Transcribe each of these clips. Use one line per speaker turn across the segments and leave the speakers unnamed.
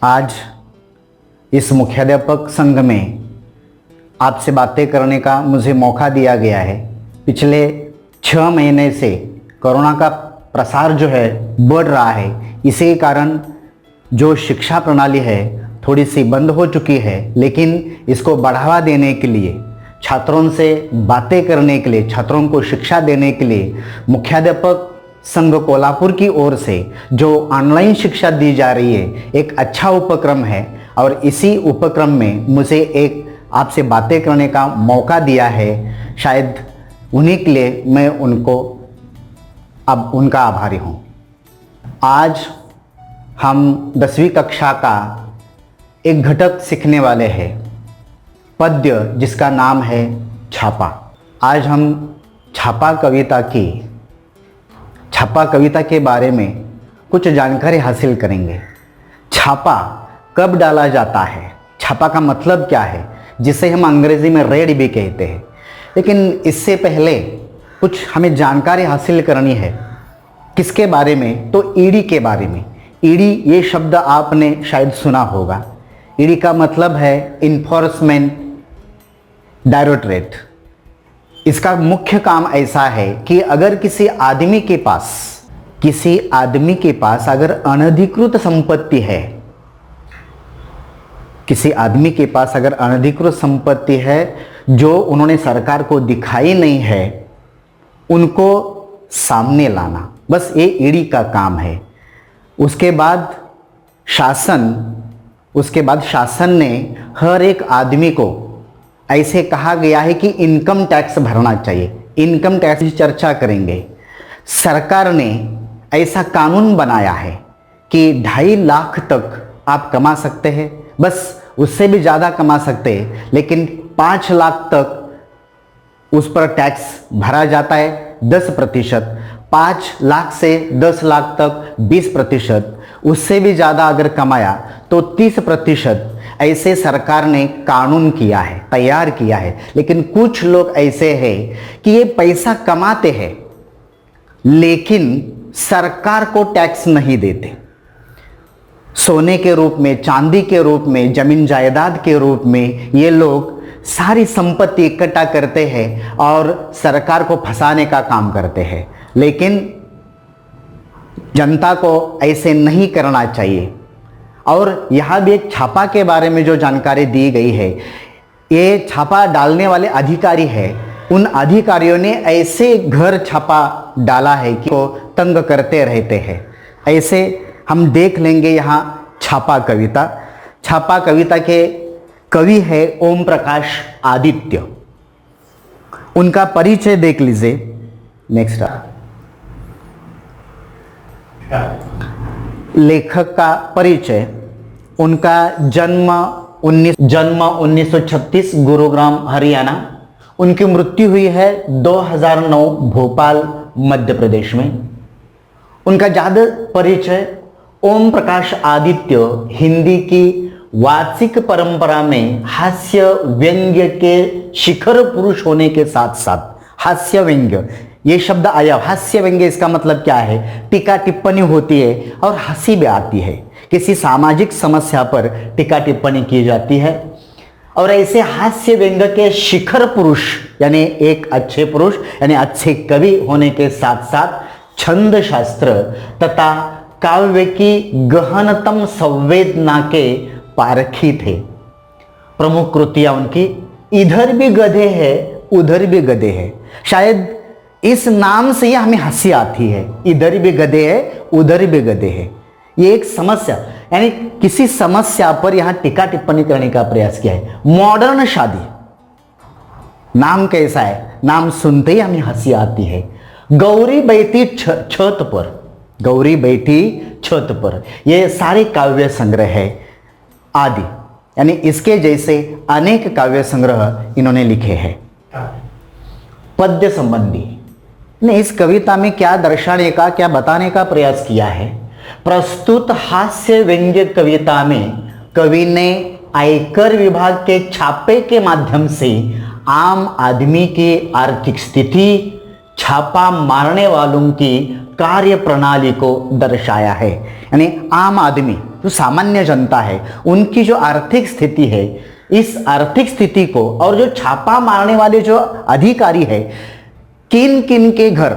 आज इस मुख्याध्यापक संघ में आपसे बातें करने का मुझे मौका दिया गया है। पिछले 6 महीने से कोरोना का प्रसार जो है बढ़ रहा है। इसी कारण जो शिक्षा प्रणाली है थोड़ी सी बंद हो चुकी है, लेकिन इसको बढ़ावा देने के लिए, छात्रों से बातें करने के लिए, छात्रों को शिक्षा देने के लिए मुख्याध्यापक संघ कोल्हापुर की ओर से जो ऑनलाइन शिक्षा दी जा रही है एक अच्छा उपक्रम है। और इसी उपक्रम में मुझे एक आपसे बातें करने का मौका दिया है। शायद उन्हीं के लिए मैं उनका आभारी हूँ। आज हम 10वीं कक्षा का एक घटक सीखने वाले हैं, पद्य जिसका नाम है छापा। आज हम छापा कविता के बारे में कुछ जानकारी हासिल करेंगे। छापा कब डाला जाता है, छापा का मतलब क्या है, जिसे हम अंग्रेजी में रेड भी कहते हैं। लेकिन इससे पहले कुछ हमें जानकारी हासिल करनी है। किसके बारे में? तो ईडी के बारे में। ईडी ये शब्द आपने शायद सुना होगा। ईडी का मतलब है इन्फोर्समेंट डायरेक्टरेट। इसका मुख्य काम ऐसा है कि अगर किसी आदमी के पास अगर अनधिकृत संपत्ति है, किसी आदमी के पास अगर अनधिकृत संपत्ति है जो उन्होंने सरकार को दिखाई नहीं है, उनको सामने लाना, बस ये ईडी का काम है। उसके बाद शासन ने हर एक आदमी को ऐसे कहा गया है कि इनकम टैक्स भरना चाहिए। इनकम टैक्स की चर्चा करेंगे। सरकार ने ऐसा कानून बनाया है कि 2.5 लाख तक आप कमा सकते हैं, बस उससे भी ज़्यादा कमा सकते हैं, लेकिन 5 लाख तक उस पर टैक्स भरा जाता है 10%। 5 लाख से 10 लाख तक 20%, उससे भी ज़्यादा अगर कमाया तो 30%। ऐसे सरकार ने कानून किया है, तैयार किया है। लेकिन कुछ लोग ऐसे हैं कि ये पैसा कमाते हैं लेकिन सरकार को टैक्स नहीं देते। सोने के रूप में, चांदी के रूप में, जमीन जायदाद के रूप में ये लोग सारी संपत्ति इकट्ठा करते हैं और सरकार को फंसाने का काम करते हैं। लेकिन जनता को ऐसे नहीं करना चाहिए। और यहाँ भी एक छापा के बारे में जो जानकारी दी गई है, ये छापा डालने वाले अधिकारी हैं। उन अधिकारियों ने ऐसे घर छापा डाला है कि वो तंग करते रहते हैं। ऐसे हम देख लेंगे यहाँ छापा कविता के कवि है ओम प्रकाश आदित्य। उनका परिचय देख लीजिए। नेक्स्ट, लेखक का परिचय। उनका जन्म 1936 गुरुग्राम हरियाणा। उनकी मृत्यु हुई है 2009 भोपाल मध्य प्रदेश में। उनका ज़्यादा परिचय ओम प्रकाश आदित्य हिंदी की वार्षिक परंपरा में हास्य व्यंग्य के शिखर पुरुष होने के साथ साथ हास्य व्यंग्य ये शब्द आया। हास्य व्यंग्य इसका मतलब क्या है? टीका टिप्पणी होती है और हंसी भी आती है। किसी सामाजिक समस्या पर टीका टिप्पणी की जाती है। और ऐसे हास्य व्यंग्य के शिखर पुरुष यानी एक अच्छे पुरुष यानी अच्छे कवि होने के साथ साथ छंद शास्त्र तथा काव्य की गहनतम संवेदना के पारखी थे। प्रमुख कृतियां उनकी इधर भी गधे हैं उधर भी गधे हैं। शायद इस नाम से ही हमें हंसी आती है। इधर भी गधे हैं उधर भी गधे हैं। ये एक समस्या यानी किसी समस्या पर यहां टीका टिप्पणी करने का प्रयास किया है। मॉडर्न शादी नाम कैसा है? नाम सुनते ही हमें हंसी आती है। गौरी बैठी छत पर ये सारे काव्य संग्रह है आदि, यानी इसके जैसे अनेक काव्य संग्रह इन्होंने लिखे हैं। पद्य संबंधी ने इस कविता में क्या दर्शाने का, क्या बताने का प्रयास किया है? प्रस्तुत हास्य व्यंग्य कविता में कवि ने आयकर विभाग के छापे के माध्यम से आम आदमी की आर्थिक स्थिति, छापा मारने वालों की कार्य प्रणाली को दर्शाया है। यानी आम आदमी जो सामान्य जनता है, उनकी जो आर्थिक स्थिति है, इस आर्थिक स्थिति को और जो छापा मारने वाले जो अधिकारी है, किन किन के घर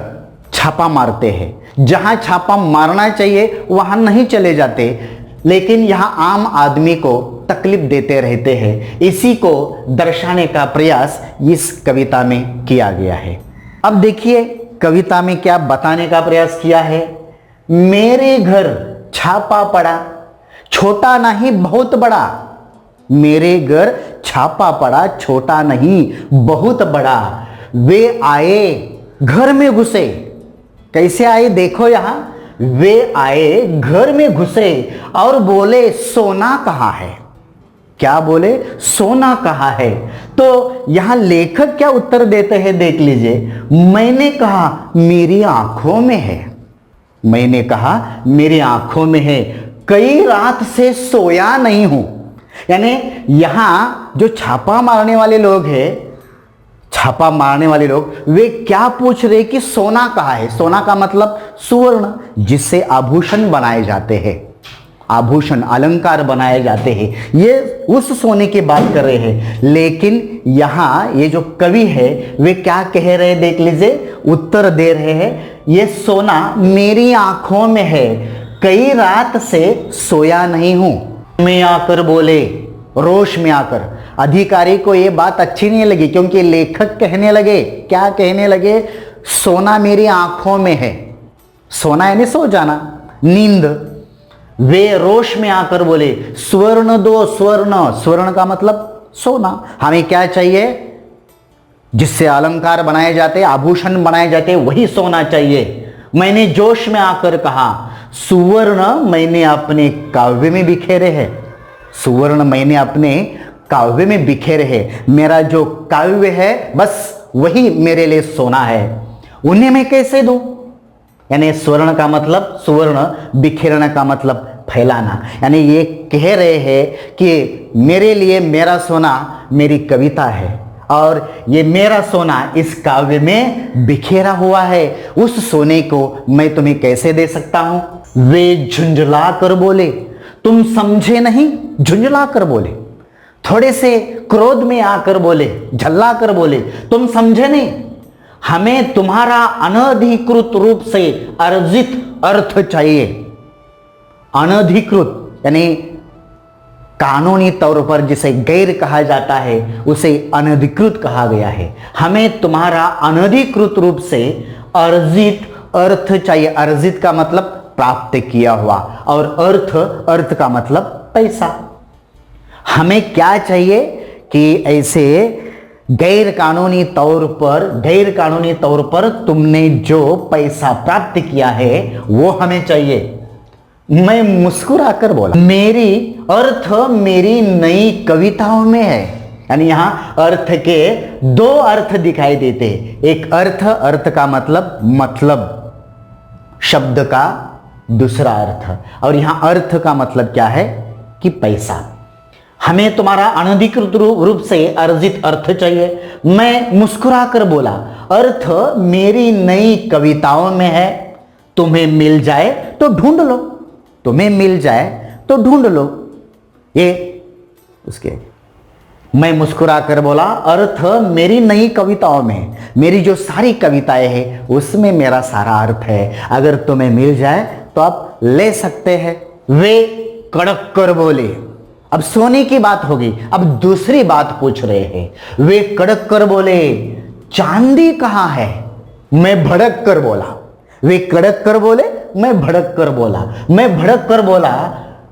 छापा मारते हैं, जहां छापा मारना चाहिए वहां नहीं चले जाते, लेकिन यहां आम आदमी को तकलीफ देते रहते हैं, इसी को दर्शाने का प्रयास इस कविता में किया गया है। अब देखिए कविता में क्या बताने का प्रयास किया है। मेरे घर छापा पड़ा, छोटा नहीं बहुत बड़ा। मेरे घर छापा पड़ा, छोटा नहीं बहुत बड़ा। वे आए घर में घुसे। कैसे आए देखो यहां, वे आए घर में घुसे और बोले सोना कहाँ है। क्या बोले, सोना कहाँ है। तो यहां लेखक क्या उत्तर देते हैं देख लीजिए। मैंने कहा मेरी आंखों में है। मैंने कहा मेरी आंखों में है, कई रात से सोया नहीं हूं। यानी यहां जो छापा मारने वाले लोग हैं, छापा मारने वाले लोग, वे क्या पूछ रहे कि सोना कहाँ है। सोना का मतलब सुवर्ण, जिससे आभूषण बनाए जाते हैं, आभूषण अलंकार बनाए जाते हैं, ये उस सोने की बात कर रहे हैं। लेकिन यहां ये जो कवि है वे क्या कह रहे हैं देख लीजिए, उत्तर दे रहे हैं, ये सोना मेरी आंखों में है, कई रात से सोया नहीं हूं। में आकर बोले, रोष में आकर। अधिकारी को ये बात अच्छी नहीं लगी, क्योंकि लेखक कहने लगे, क्या कहने लगे, सोना मेरी आंखों में है। सोना यानी सो जाना, नींद। वे रोष में आकर बोले स्वर्ण दो, स्वर्ण। स्वर्ण का मतलब सोना। हमें क्या चाहिए, जिससे अलंकार बनाए जाते, आभूषण बनाए जाते, वही सोना चाहिए। मैंने जोश में आकर कहा सुवर्ण मैंने अपने काव्य में बिखेरे हैं। सुवर्ण मैंने अपने काव्य में बिखेरे हैं। मेरा जो काव्य है बस वही मेरे लिए सोना है, उन्हें मैं कैसे दूं। यानी स्वर्ण का मतलब सुवर्ण, बिखेरना का मतलब फैलाना। यानी ये कह रहे हैं कि मेरे लिए मेरा सोना मेरी कविता है, और ये मेरा सोना इस काव्य में बिखेरा हुआ है। उस सोने को मैं तुम्हें कैसे दे सकता हूं। वे झुंझला कर बोले, तुम समझे नहीं। झुंझला कर बोले, थोड़े से क्रोध में आकर बोले, झल्ला कर बोले, तुम समझे नहीं। हमें तुम्हारा अनधिकृत रूप से अर्जित अर्थ चाहिए। अनधिकृत यानी कानूनी तौर पर जिसे गैर कहा जाता है उसे अनधिकृत कहा गया है। हमें तुम्हारा अनधिकृत रूप से अर्जित अर्थ चाहिए। अर्जित का मतलब प्राप्त किया हुआ, और अर्थ का मतलब पैसा। हमें क्या चाहिए कि ऐसे गैर कानूनी तौर पर तुमने जो पैसा प्राप्त किया है वो हमें चाहिए। मैं मुस्कुराकर बोला, मेरी अर्थ मेरी नई कविताओं में है। यानी यहां अर्थ के दो अर्थ दिखाई देते हैं। एक अर्थ का मतलब शब्द का दूसरा अर्थ, और यहां अर्थ का मतलब क्या है कि पैसा। हमें तुम्हारा अनधिकृत रूप से अर्जित अर्थ चाहिए। मैं मुस्कुराकर बोला, अर्थ मेरी नई कविताओं में है, तुम्हें मिल जाए तो ढूंढ लो। तुम्हें मिल जाए तो ढूंढ लो। ये उसके मैं मुस्कुराकर बोला, अर्थ मेरी नई कविताओं में, मेरी जो सारी कविताएं हैं उसमें मेरा सारा अर्थ है। अगर तुम्हें मिल जाए तो आप ले सकते हैं। वे कड़क कर बोले। अब सोने की बात होगी, अब दूसरी बात पूछ रहे हैं। वे कड़क कर बोले, चांदी कहां है। मैं भड़क कर बोला। वे कड़क कर बोले, मैं भड़क कर बोला। मैं भड़क कर बोला,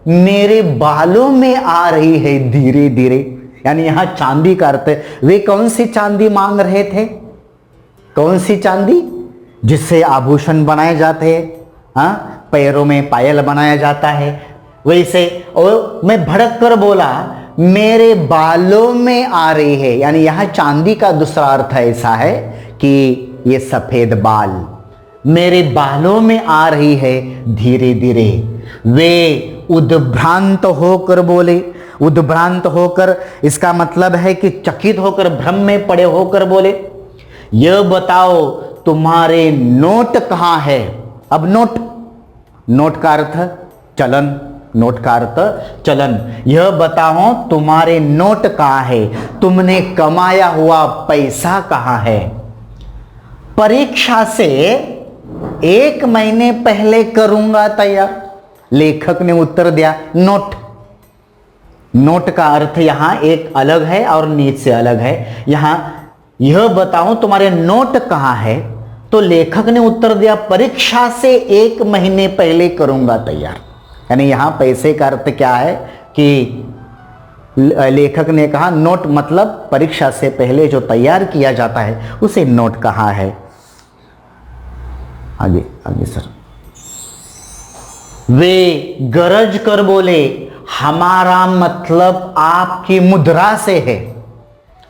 मेरे बालों में आ रही है धीरे धीरे। यानी यहां चांदी का अर्थ, वे कौन सी चांदी मांग रहे थे। कौन सी चांदी, जिससे आभूषण बनाए जाते हैं, हाँ, पैरों में पायल बनाया जाता है वैसे। और मैं भड़क कर बोला, मेरे बालों में आ रही है। यानी यहां चांदी का दूसरा अर्थ ऐसा है कि ये सफेद बाल मेरे बालों में आ रही है धीरे धीरे। वे उद्भ्रांत होकर बोले। उद्भ्रांत होकर इसका मतलब है कि चकित होकर, भ्रम में पड़े होकर बोले, यह बताओ तुम्हारे नोट कहां है। अब नोट का अर्थ चलन, नोट का अर्थ चलन। यह बताओ तुम्हारे नोट कहां है, तुमने कमाया हुआ पैसा कहां है। परीक्षा से 1 महीने पहले करूंगा तैयार। लेखक ने उत्तर दिया नोट। नोट का अर्थ यहां एक अलग है और नीच से अलग है। यहां यह बताओ तुम्हारे नोट कहां है, तो लेखक ने उत्तर दिया परीक्षा से 1 महीने पहले करूंगा तैयार। यानी यहां पैसे का अर्थ क्या है कि लेखक ने कहा नोट मतलब परीक्षा से पहले जो तैयार किया जाता है उसे नोट कहा है। आगे आगे सर। वे गरज कर बोले हमारा मतलब आपकी मुद्रा से है।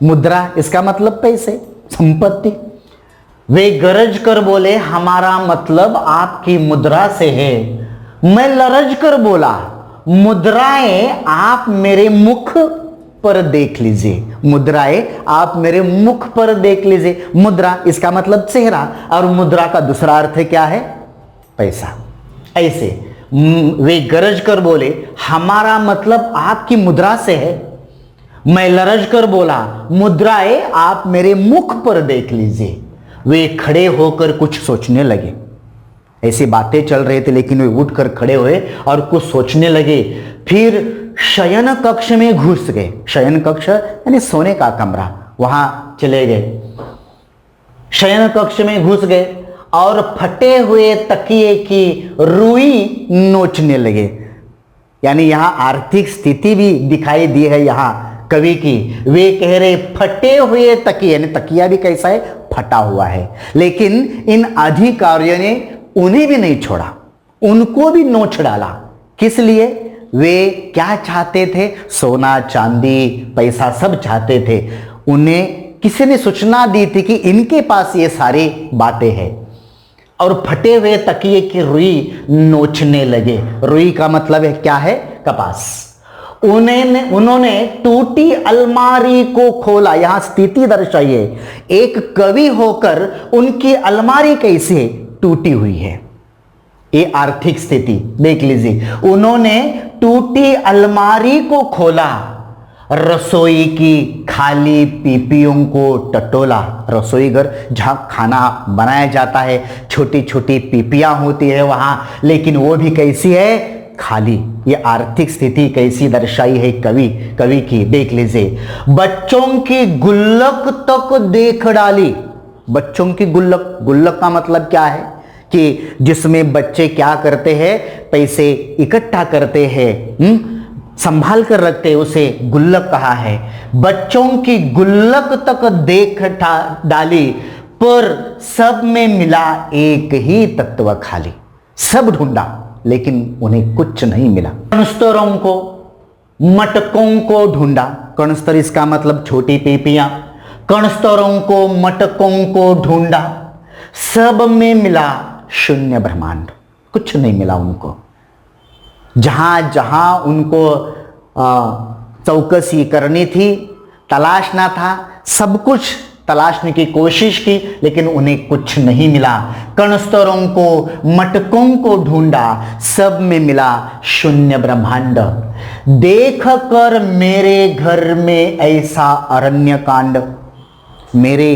मुद्रा इसका मतलब पैसे, संपत्ति। वे गरज कर बोले हमारा मतलब आपकी मुद्रा से है। मैं लरज कर बोला मुद्राएं आप मेरे मुख पर देख लीजिए। मुद्राएं आप मेरे मुख पर देख लीजिए। मुद्रा इसका मतलब चेहरा और मुद्रा का दूसरा अर्थ क्या है, पैसा। ऐसे वे गरज कर बोले हमारा मतलब आपकी मुद्रा से है। मैं लरज कर बोला मुद्राएं आप मेरे मुख पर देख लीजिए। वे खड़े होकर कुछ सोचने लगे। ऐसी बातें चल रहे थे लेकिन वे उठकर खड़े हुए और कुछ सोचने लगे। फिर शयन कक्ष में घुस गए। शयन कक्ष यानी सोने का कमरा, वहां चले गए। शयन कक्ष में घुस गए और फटे हुए तकिए की रुई नोचने लगे। यानी यहां आर्थिक स्थिति भी दिखाई दी है यहां कवि की। वे कह रहे फटे हुए तकिए, यानी तकिया भी कैसा है, फटा हुआ है। लेकिन इन अधिकारियों ने उन्हें भी नहीं छोड़ा, उनको भी नोच डाला। किस लिए? वे क्या चाहते थे? सोना चांदी पैसा सब चाहते थे। उन्हें किसी ने सूचना दी थी कि इनके पास ये सारी बातें हैं और फटे हुए तकिए की रुई नोचने लगे। रुई का मतलब है क्या है, कपास। उन्होंने टूटी अलमारी को खोला। यहां स्थिति दर्शाइए, एक कवि होकर उनकी अलमारी कैसे टूटी हुई है, ये आर्थिक स्थिति देख लीजिए। उन्होंने टूटी अलमारी को खोला, रसोई की खाली पीपियों को टटोला। रसोई घर जहां खाना बनाया जाता है, छोटी छोटी पीपियां होती है वहां, लेकिन वो भी कैसी है, खाली। ये आर्थिक स्थिति कैसी दर्शाई है कवि की, देख लीजिए। बच्चों की गुल्लक तक देख डाली। बच्चों की गुल्लक, गुल्लक का मतलब क्या है कि जिसमें बच्चे क्या करते हैं, पैसे इकट्ठा करते हैं, संभाल कर रखते हैं, उसे गुल्लक कहा है। बच्चों की गुल्लक तक देख डाली, पर सब में मिला एक ही तत्व खाली। सब ढूंढा लेकिन उन्हें कुछ नहीं मिला। कणस्तरों को, मटकों को ढूंढा। कणस्तर इसका मतलब छोटी पीपियां। कणस्तरों को, मटकों को ढूंढा, सब में मिला शून्य ब्रह्मांड। कुछ नहीं मिला उनको। जहां जहां उनको चौकसी करनी थी, तलाशना था, सब कुछ तलाशने की कोशिश की, लेकिन उन्हें कुछ नहीं मिला। कणस्तरों को, मटकों को ढूंढा, सब में मिला शून्य ब्रह्मांड। देख कर मेरे घर में ऐसा अरण्य कांड। मेरे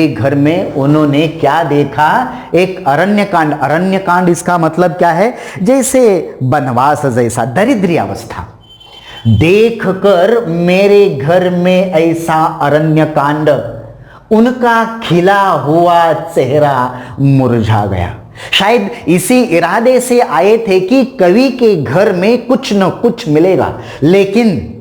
घर में उन्होंने क्या देखा, एक अरण्य कांड। अरण्य कांड इसका मतलब क्या है, जैसे वनवास जैसा, दरिद्री अवस्था। देख कर मेरे घर में ऐसा अरण्य कांड, उनका खिला हुआ चेहरा मुरझा गया। शायद इसी इरादे से आए थे कि कवि के घर में कुछ न कुछ मिलेगा, लेकिन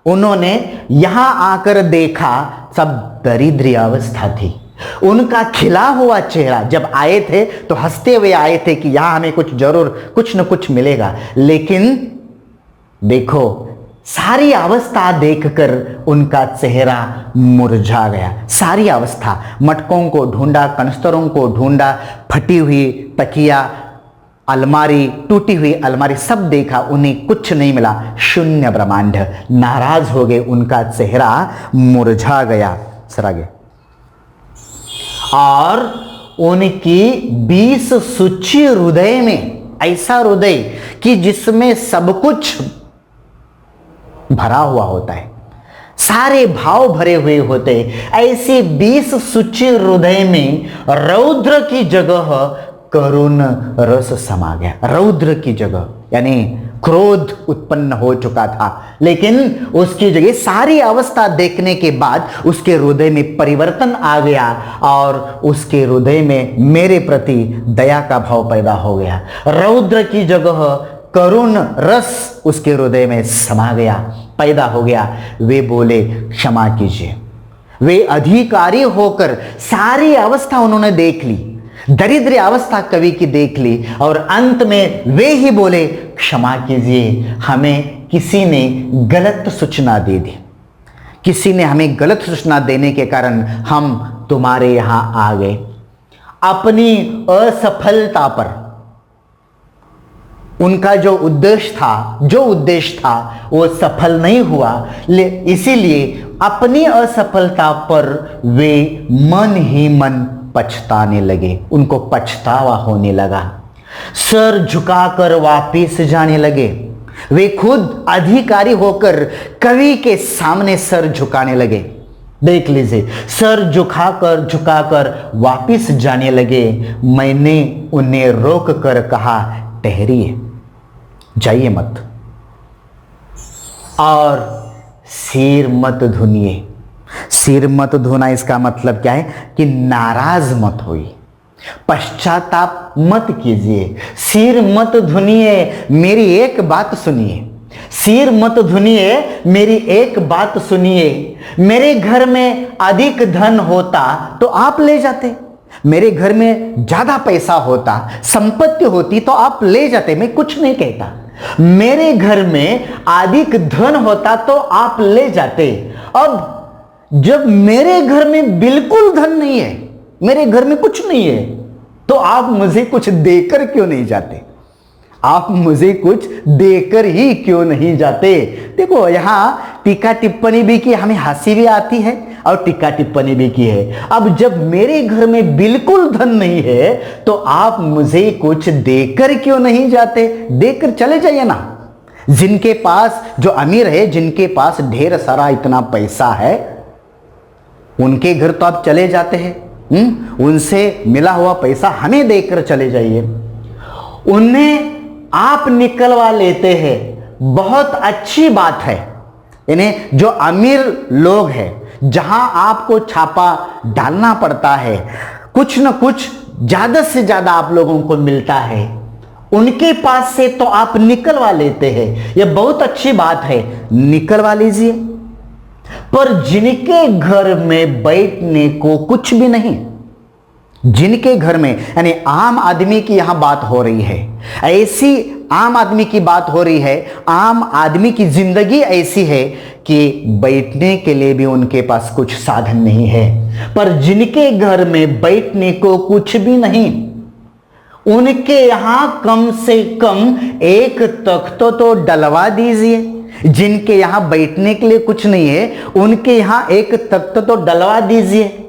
उन्होंने यहां आकर देखा सब दरिद्री अवस्था थी। उनका खिला हुआ चेहरा, जब आए थे तो हंसते हुए आए थे कि यहां हमें कुछ जरूर कुछ न कुछ मिलेगा, लेकिन देखो सारी अवस्था देखकर उनका चेहरा मुरझा गया। सारी अवस्था, मटकों को ढूंढा, कणस्तरों को ढूंढा, फटी हुई तकिया, अलमारी, टूटी हुई अलमारी, सब देखा, उन्हें कुछ नहीं मिला। शून्य ब्रह्मांड। नाराज हो गए, उनका चेहरा मुरझा गया। सर आगे। और उनकी 20 सूची हृदय में, ऐसा हृदय कि जिसमें सब कुछ भरा हुआ होता है, सारे भाव भरे हुए होते, ऐसे 20 सुच्चे हृदय में रौद्र की जगह करुण रस समा गया। रौद्र की जगह यानी क्रोध उत्पन्न हो चुका था, लेकिन उसकी जगह सारी अवस्था देखने के बाद उसके हृदय में परिवर्तन आ गया और उसके हृदय में मेरे प्रति दया का भाव पैदा हो गया। रौद्र की जगह करुण रस उसके हृदय में समा गया, पैदा हो गया। वे बोले क्षमा कीजिए। वे अधिकारी होकर सारी अवस्था उन्होंने देख ली, दरिद्र अवस्था कवि की देख ली और अंत में वे ही बोले क्षमा कीजिए, हमें किसी ने गलत सूचना दे दी, किसी ने हमें गलत सूचना देने के कारण हम तुम्हारे यहां आ गए। अपनी असफलता पर उनका जो उद्देश्य था वो सफल नहीं हुआ, इसीलिए अपनी असफलता पर वे मन ही मन पछताने लगे। उनको पछतावा होने लगा, सर झुकाकर वापिस जाने लगे। वे खुद अधिकारी होकर कवि के सामने सर झुकाने लगे। देख लीजिए, सर झुकाकर वापिस जाने लगे। मैंने उन्हें रोक कर कहा, ठहरिए, जाइए मत, और सिर मत धुनिए। सिर मत धोना इसका मतलब क्या है कि नाराज मत होइए, पश्चाताप मत कीजिए, सिर मत धुनिए, मेरी एक बात सुनिए। सिर मत धुनिए, मेरी एक बात सुनिए। मेरे घर में अधिक धन होता तो आप ले जाते, मेरे घर में ज्यादा पैसा होता, संपत्ति होती तो आप ले जाते, मैं कुछ नहीं कहता। मेरे घर में अधिक धन होता तो आप ले जाते। अब जब मेरे घर में बिल्कुल धन नहीं है, मेरे घर में कुछ नहीं है, तो आप मुझे कुछ देकर क्यों नहीं जाते? आप मुझे कुछ देकर ही क्यों नहीं जाते? देखो, यहां टीका टिप्पणी भी की, हमें हंसी भी आती है और टीका टिप्पणी भी की है। अब जब मेरे घर में बिल्कुल धन नहीं है तो आप मुझे कुछ देकर क्यों नहीं जाते? देकर चले जाइए ना। जिनके पास, जो अमीर है, जिनके पास ढेर सारा इतना पैसा है, उनके घर तो आप चले जाते हैं। उनसे मिला हुआ पैसा हमें देकर चले जाइए। उन्हें आप निकलवा लेते हैं, बहुत अच्छी बात है। इन्हें जो अमीर लोग हैं, जहां आपको छापा डालना पड़ता है, कुछ न कुछ ज्यादा से ज्यादा आप लोगों को मिलता है, उनके पास से तो आप निकलवा लेते हैं। यह बहुत अच्छी बात है, निकलवा लीजिए। पर जिनके घर में बैठने को कुछ भी नहीं, जिनके घर में, यानी आम आदमी की यहां बात हो रही है, ऐसी आम आदमी की बात हो रही है। आम आदमी की जिंदगी ऐसी है कि बैठने के लिए भी उनके पास कुछ साधन नहीं है। पर जिनके घर में बैठने को कुछ भी नहीं, उनके यहां कम से कम एक तख्त तो डलवा दीजिए। जिनके यहां बैठने के लिए कुछ नहीं है, उनके यहां एक तख्त तो डलवा दीजिए।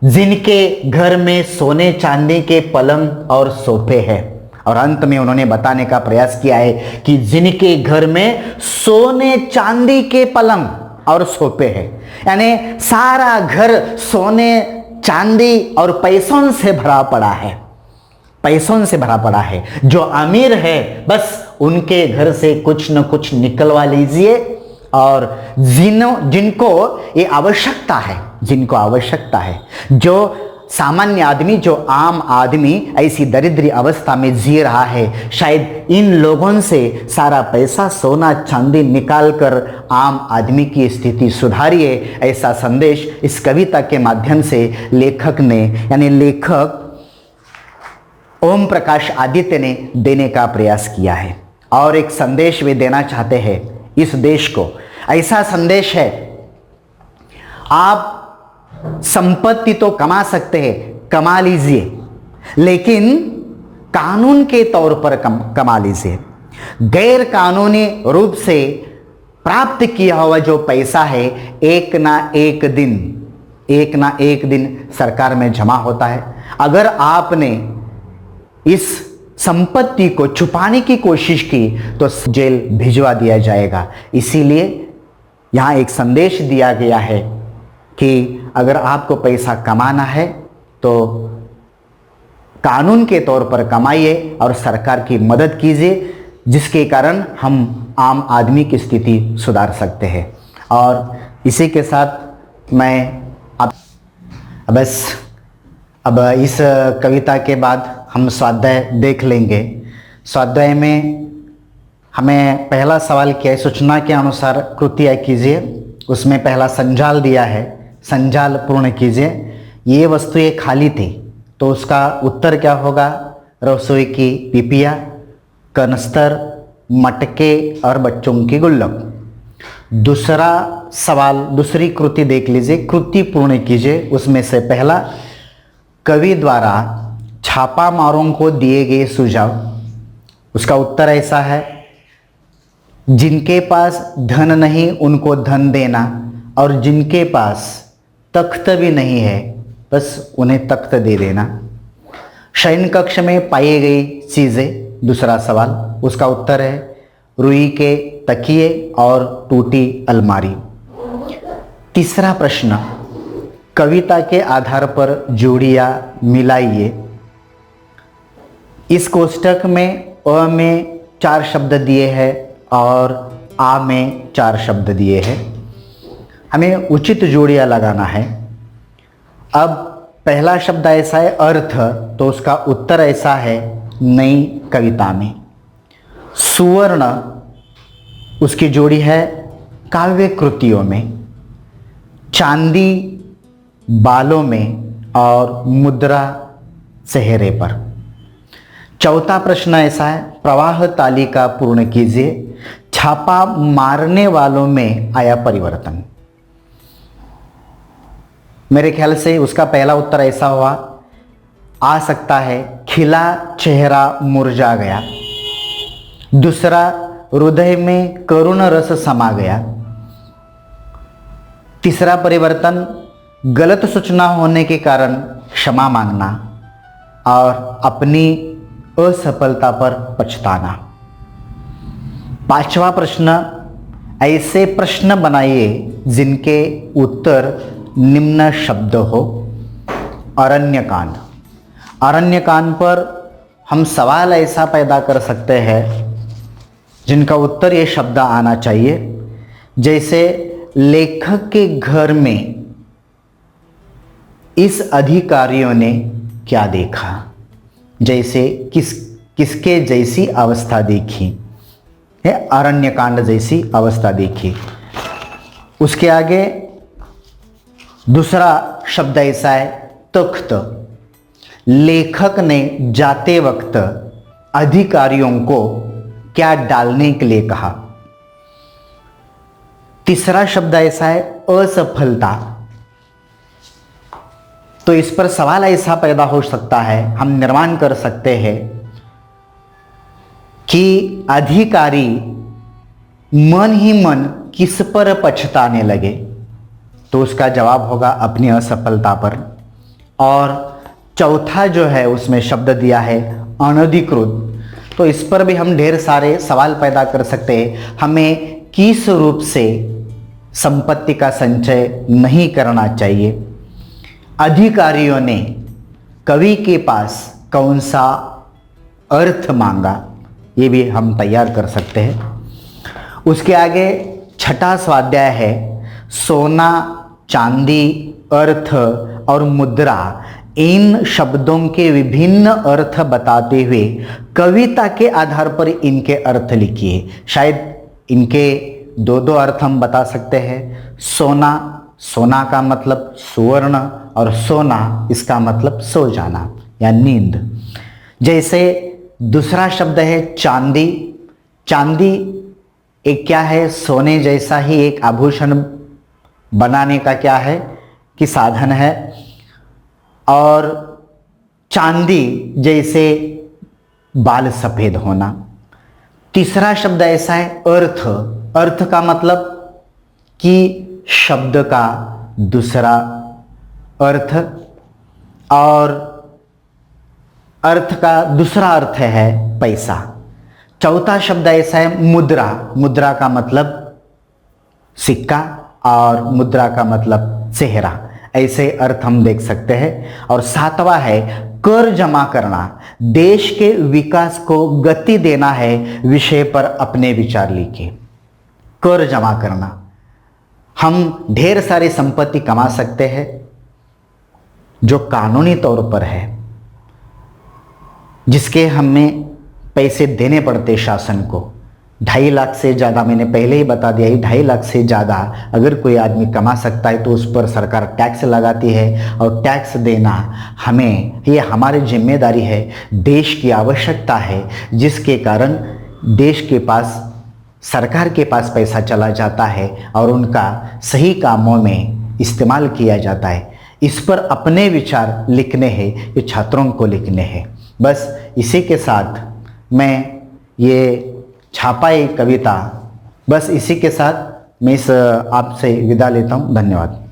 जिनके घर में सोने चांदी के पलंग और सोफे हैं, और अंत में उन्होंने बताने का प्रयास किया है कि जिनके घर में सोने चांदी के पलंग और सोफे हैं, यानी सारा घर सोने चांदी और पैसों से भरा पड़ा है, पैसों से भरा पड़ा है। जो अमीर है, बस उनके घर से कुछ न कुछ निकलवा लीजिए। और जिनको ये आवश्यकता है, जिनको आवश्यकता है, जो सामान्य आदमी, जो आम आदमी ऐसी दरिद्र अवस्था में जी रहा है, शायद इन लोगों से सारा पैसा सोना चांदी निकालकर आम आदमी की स्थिति सुधारिए। ऐसा संदेश इस कविता के माध्यम से लेखक ने, यानी लेखक ओम प्रकाश आदित्य ने देने का प्रयास किया है। और एक संदेश वे देना चाहते हैं इस देश को। ऐसा संदेश है, आप संपत्ति तो कमा सकते हैं, कमा लीजिए, लेकिन कानून के तौर पर कमा लीजिए। गैर कानूनी रूप से प्राप्त किया हुआ जो पैसा है, एक ना एक दिन सरकार में जमा होता है। अगर आपने इस संपत्ति को छुपाने की कोशिश की तो जेल भिजवा दिया जाएगा। इसीलिए यहाँ एक संदेश दिया गया है कि अगर आपको पैसा कमाना है तो कानून के तौर पर कमाइए और सरकार की मदद कीजिए, जिसके कारण हम आम आदमी की स्थिति सुधार सकते हैं। और इसी के साथ मैं अब इस कविता के बाद हम स्वाध्याय देख लेंगे। स्वाध्याय में हमें पहला सवाल क्या है, सूचना के अनुसार कृतियाँ कीजिए। उसमें पहला संजाल दिया है, संजाल पूर्ण कीजिए। ये वस्तुएं खाली थी तो उसका उत्तर क्या होगा? रसोई की पीपिया, कनस्तर, मटके और बच्चों की गुल्लक। दूसरा सवाल, दूसरी कृति देख लीजिए, कृति पूर्ण कीजिए। उसमें से पहला, कवि द्वारा छापामारों को दिए गए सुझाव। उसका उत्तर ऐसा है, जिनके पास धन नहीं उनको धन देना, और जिनके पास तख्त भी नहीं है बस उन्हें तख्त दे देना। शयन कक्ष में पाई गई चीज़ें, दूसरा सवाल, उसका उत्तर है रुई के तकिए और टूटी अलमारी। तीसरा प्रश्न, कविता के आधार पर जोड़ियां मिलाइए। इस कोष्टक में अ में 4 शब्द दिए हैं और आ में 4 शब्द दिए हैं। हमें उचित जोड़ियां लगाना है। अब पहला शब्द ऐसा है अर्थ, तो उसका उत्तर ऐसा है नई कविता में। सुवर्ण, उसकी जोड़ी है काव्य कृतियों में। चांदी, बालों में, और मुद्रा चेहरे पर। चौथा प्रश्न ऐसा है, प्रवाह तालिका पूर्ण कीजिए। छापा मारने वालों में आया परिवर्तन। मेरे ख्याल से उसका पहला उत्तर ऐसा हुआ आ सकता है, खिला चेहरा मुरझा गया। दूसरा, हृदय में करुण रस समा गया। तीसरा परिवर्तन, गलत सूचना होने के कारण क्षमा मांगना और अपनी असफलता पर पछताना। पांचवा प्रश्न, ऐसे प्रश्न बनाइए जिनके उत्तर निम्न शब्द हो। अरण्यकांड। अरण्यकांड पर हम सवाल ऐसा पैदा कर सकते हैं जिनका उत्तर ये शब्द आना चाहिए, जैसे लेखक के घर में इस अधिकारियों ने क्या देखा, जैसे किसके जैसी अवस्था देखी है, अरण्यकांड जैसी अवस्था देखी। उसके आगे दूसरा शब्द ऐसा है तख्त। लेखक ने जाते वक्त अधिकारियों को क्या डालने के लिए कहा। तीसरा शब्द ऐसा है असफलता। तो इस पर सवाल ऐसा पैदा हो सकता है, हम निर्माण कर सकते हैं कि अधिकारी मन ही मन किस पर पछताने लगे, तो उसका जवाब होगा अपनी असफलता पर। और चौथा जो है उसमें शब्द दिया है अनधिकृत, तो इस पर भी हम ढेर सारे सवाल पैदा कर सकते हैं। हमें किस रूप से संपत्ति का संचय नहीं करना चाहिए, अधिकारियों ने कवि के पास कौन सा अर्थ मांगा, ये भी हम तैयार कर सकते हैं। उसके आगे छठा स्वाध्याय है सोना, चांदी, अर्थ और मुद्रा। इन शब्दों के विभिन्न अर्थ बताते हुए कविता के आधार पर इनके अर्थ लिखिए। शायद इनके दो अर्थ हम बता सकते हैं। सोना, सोना का मतलब सुवर्ण, और सोना इसका मतलब सो जाना या नींद। जैसे दूसरा शब्द है चांदी। चांदी एक क्या है, सोने जैसा ही एक आभूषण बनाने का क्या है कि साधन है, और चांदी जैसे बाल सफेद होना। तीसरा शब्द ऐसा है अर्थ। अर्थ का मतलब कि शब्द का दूसरा अर्थ, और अर्थ का दूसरा अर्थ है पैसा। चौथा शब्द ऐसा है मुद्रा। मुद्रा का मतलब सिक्का और मुद्रा का मतलब चेहरा, ऐसे अर्थ हम देख सकते हैं। और सातवां है कर जमा करना। देश के विकास को गति देना है विषय पर अपने विचार लिखे। कर जमा करना, हम ढेर सारी संपत्ति कमा सकते हैं जो कानूनी तौर पर है, जिसके हमें पैसे देने पड़ते शासन को। 2.5 लाख से ज़्यादा, मैंने पहले ही बता दिया, 2.5 लाख से ज़्यादा अगर कोई आदमी कमा सकता है तो उस पर सरकार टैक्स लगाती है, और टैक्स देना हमें, ये हमारी जिम्मेदारी है। देश की आवश्यकता है, जिसके कारण देश के पास, सरकार के पास पैसा चला जाता है और उनका सही कामों में इस्तेमाल किया जाता है। इस पर अपने विचार लिखने हैं, ये छात्रों को लिखने हैं। बस इसी के साथ मैं ये छापाई कविता, बस इसी के साथ मैं इस आपसे विदा लेता हूँ। धन्यवाद।